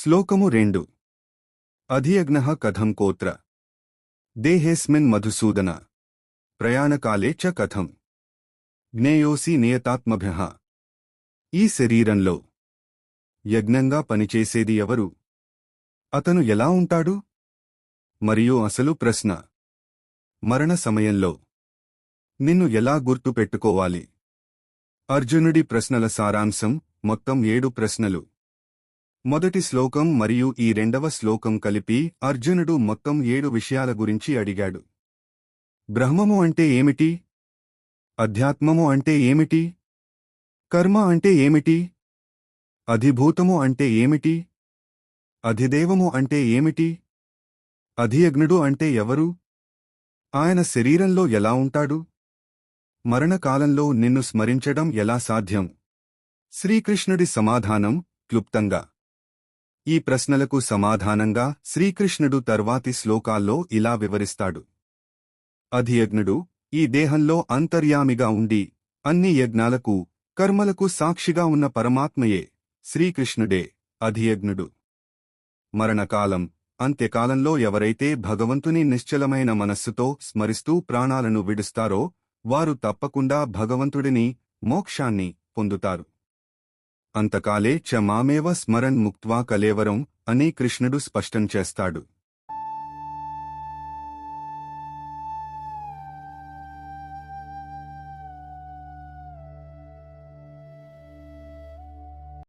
శ్లోకము 2 అధియజ్ఞః కథం కోత్ర దేహేస్మిన్ మధుసూదన ప్రయాణకాలే చ కథం జ్ఞేయోసి నియతాత్మభ్యః. ఈ శరీరంలో యజ్ఞంగా పనిచేసేది ఎవరు? అతను ఎలా ఉంటాడు? మరియు అసలు ప్రశ్న, మరణ సమయంలో నిన్ను ఎలా గుర్తు పెట్టుకోవాలి? అర్జునుడి ప్రశ్నల సారాంశం మొత్తం 7 ప్రశ్నలు. మొదటి శ్లోకం మరియు ఈ రెండవ శ్లోకం కలిపి అర్జునుడు మొత్తం 7 విషయాల గురించి అడిగాడు. బ్రహ్మము అంటే ఏమిటి? అధ్యాత్మము అంటే ఏమిటి? కర్మ అంటే ఏమిటి? అధిభూతము అంటే ఏమిటి? అధిదేవము అంటే ఏమిటి? అధియజ్ఞుడు అంటే ఎవరు? ఆయన శరీరంలో ఎలా ఉంటాడు? మరణకాలంలో నిన్ను స్మరించడం ఎలా సాధ్యం? శ్రీకృష్ణుడి సమాధానం క్లుప్తంగా. ఈ ప్రశ్నలకు సమాధానంగా శ్రీకృష్ణుడు తర్వాతి శ్లోకాల్లో ఇలా వివరిస్తాడు. అధియజ్ఞుడు ఈ దేహంలో అంతర్యామిగా ఉండి అన్ని యజ్ఞాలకు, కర్మలకు సాక్షిగా ఉన్న పరమాత్మయే శ్రీకృష్ణుడే అధియజ్ఞుడు. మరణకాలం, అంత్యకాలంలో ఎవరైతే భగవంతుని నిశ్చలమైన మనస్సుతో స్మరిస్తూ ప్రాణాలను విడుస్తారో వారు తప్పకుండా భగవంతుడిని, మోక్షాన్ని పొందుతారు. అంతకాలే చ మామేవ స్మరన్ ముక్త్వా కలేవరం అని కృష్ణుడు స్పష్టం చేస్తాడు.